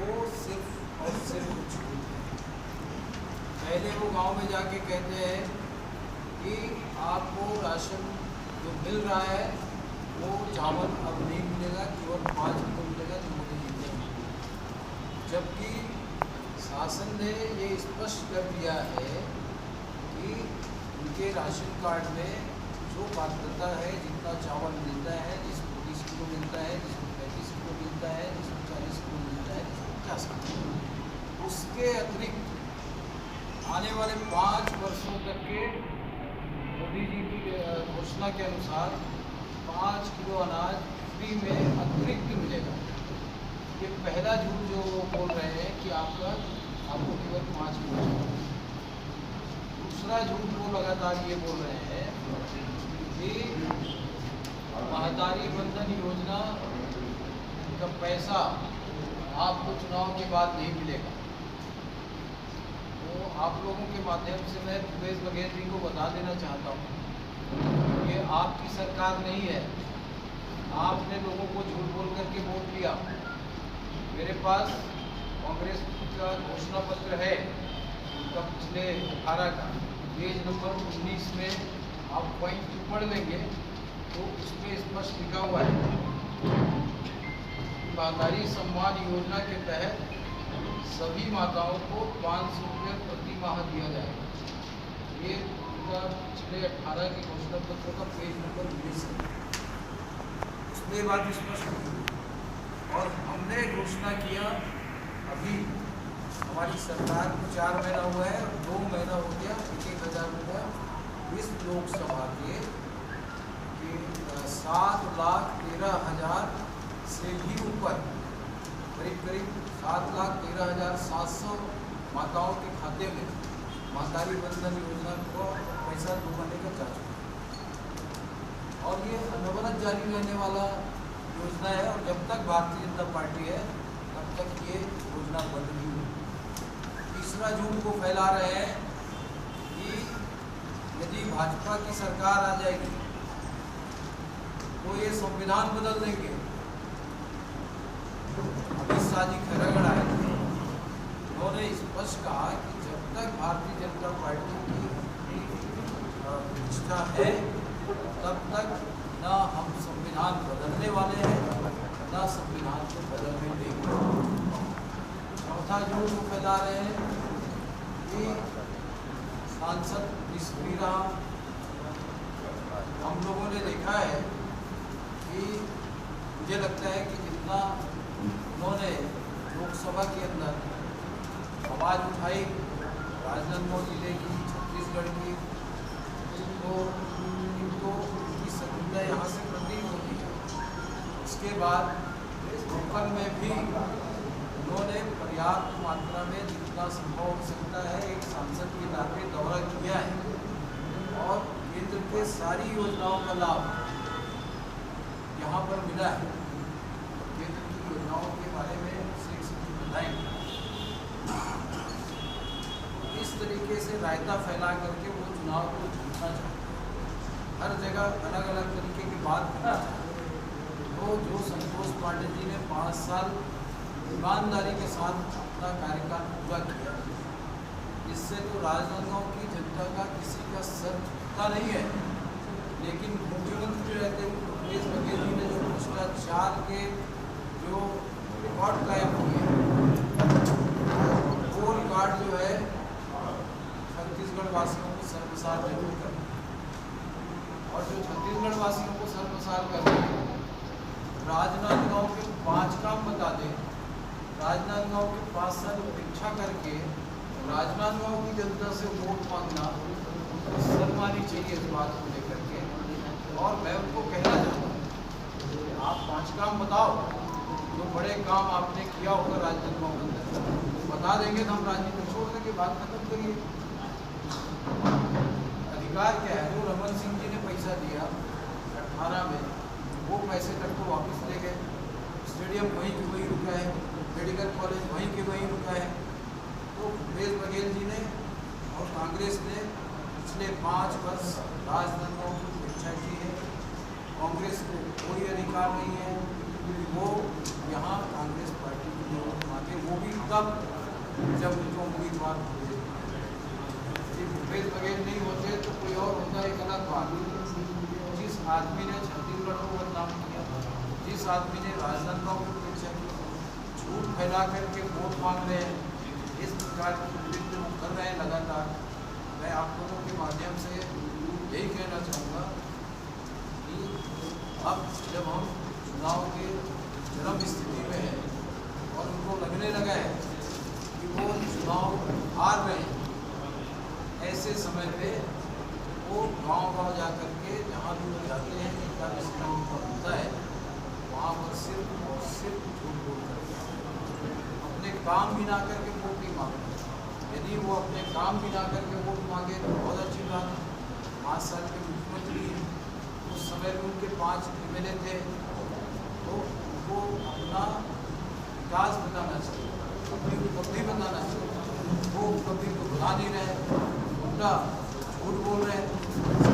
वो सिर्फ और सिर्फ झूठ है। पहले वो गांव में जाके कहते हैं कि आपको राशन जो मिल रहा है वो चावल अब नहीं मिलेगा, केवल 5 किलो मिलेगा जो मोदी जी ने, जबकि शासन ने ये स्पष्ट कर दिया है कि उनके राशन कार्ड में जो पात्रता है, जितना चावल मिलता है, जिसको 30 किलो मिलता है, जिसको 35 किलो मिलता है, जिसको 40 किलो मिलता है, जिसको 50 किलो, उसके अतिरिक्त आने वाले 5 वर्षों तक के मोदी जी की घोषणा के अनुसार 5 किलो अनाज फ्री में अतिरिक्त मिलेगा। ये पहला झूठ जो वो बोल रहे हैं कि आपको केवल 5 किलो चाहिए। दूसरा झूठ वो लगातार ये बोल रहे हैं कि महतारी बंधन योजना का पैसा आपको चुनाव के बाद नहीं मिलेगा। तो आप लोगों के माध्यम से मैं भूपेश बघेल जी को बता देना चाहता हूँ, ये आपकी सरकार नहीं है। आपने लोगों को झूठ बोल करके वोट दिया। मेरे पास कांग्रेस का घोषणा पत्र है उनका पिछले 18 का, पेज नंबर 19 में आप पॉइंट पढ़ लेंगे तो उसमें स्पष्ट लिखा हुआ है महतारी सम्मान योजना के तहत सभी माताओं को 500 रुपये प्रति माह दिया जाएगा। ये उनका पिछले 18 के घोषणा पत्र का पेज नंबर 19 है। उसमें बात स्पष्ट हुई और हमने घोषणा किया। अभी हमारी सरकार को 4 महीना हुआ है और 2 महीना हो गया 1,000 रुपया इस लोकसभा के 7,13,000 से भी ऊपर, करीब 7,13,700 माताओं के खाते में महतारी बंधन योजना को पैसा डूबाने का जा चुका है और ये अनवरत जारी रहने वाला योजना है। और जब तक भारतीय जनता पार्टी है तब तक ये योजना बंद नहीं होगी। तीसरा झूठ वो फैला रहे हैं कि यदि भाजपा की सरकार आ जाएगी तो ये संविधान बदल देंगे। अमित शाह जी खैरागढ़ आए थे, उन्होंने स्पष्ट कहा कि जब तक भारतीय जनता पार्टी की निष्ठा है तब तक न हम संविधान बदलने वाले हैं, न संविधान को बदलने देंगे। चौथा झूठ वो फैला रहे हैं कि सांसद निष्क्रिय रहा। हम लोगों ने देखा है कि मुझे लगता है कि जितना उन्होंने लोकसभा के अंदर आवाज़ उठाई राजनांदगांव जिले की, छत्तीसगढ़ की, तो इनको उनकी सक्रियता यहाँ से प्रतीत होती है। उसके बाद लोकल में भी उन्होंने पर्याप्त मात्रा में जितना संभव हो सकता है एक सांसद के नाते दौरा किया है और केंद्र के सारी योजनाओं का लाभ यहाँ पर मिला है। केंद्र की योजनाओं के बारे में बताएंगे। इस तरीके से रायता फैला करके वो चुनाव को जीतना चाहते हैं, हर जगह अलग अलग तरीके की बात करना चाहते हैं। तो जो संतोष पांडे जी ने 5 साल ईमानदारी के साथ अपना कार्यकाल पूरा किया, इससे तो राजनांदगांव की जनता का किसी का सर झुकता नहीं है। लेकिन मुख्यमंत्री रहते हुए भूपेश बघेल जी ने जो भ्रष्टाचार के जो रिकॉर्ड कायम किए, गोल कार्ड जो है छत्तीसगढ़ वासियों को सर्वसार जरूर करना और जो छत्तीसगढ़ वासियों को सर्वसार करना राजनांदगांव के 5 काम बता दें। राजनांदगांव के 5 साल परीक्षा करके राजनांदगांव की जनता से वोट मांगना शर्म आनी चाहिए इस बात को लेकर के। और मैं उनको कहना चाहता हूँ आप 5 काम बताओ जो बड़े काम आपने किया होगा राजनांदगांव के अंदर, बता देंगे तो हम राजनीति छोड़ देंगे, बात खत्म करिए। अधिकार क्या है? जो रमन सिंह जी ने पैसा दिया 18 में वो पैसे तक को वापस ले गए, स्टेडियम वहीं के वहीं रुका है, मेडिकल कॉलेज वहीं के वहीं रुका है। तो भूपेश बघेल जी ने और कांग्रेस ने पिछले 5 वर्ष राजनांदगांव की उपेक्षा की है। कांग्रेस को कोई अधिकार नहीं है कि वो यहाँ कांग्रेस पार्टी की जरूरत मांगे, वो तब जब उनको उम्मीदवार होते। भूपेश बघेल नहीं होते तो कोई और होता, एक अलग बात। जिस आदमी ने छत्तीसगढ़ को बदनाम किया, जिस आदमी ने राजनांदगांव को पीछे झूठ फैला करके वोट मांग रहे हैं, इस प्रकार की कृत्य कर रहे हैं लगातार। मैं आप लोगों के माध्यम से यही कहना चाहूँगा कि अब जब हम चुनाव के चरम स्थिति में हैं और उनको लगने लगा है कि वो चुनाव हार रहे हैं, ऐसे समय पे वो गांव-गांव जा कर के जहाँ भी वो जाते हैं, जिनका रिश्ता उनका होता है, वहाँ पर सिर्फ और सिर्फ झूठ बोल करके अपने काम भी ना करके वोट नहीं मांगते। यदि वो अपने काम भी ना करके वोट मांगे तो बहुत अच्छी बात है। 5 साल के मुख्यमंत्री हैं, उस समय में उनके 5 MLA थे, तो उनको अपना विकास बताना चाहिए, अपनी उपलब्धि बताना चाहिए। वो उपलब्धि को बता नहीं रहे, उल्टा झूठ बोल रहे हैं।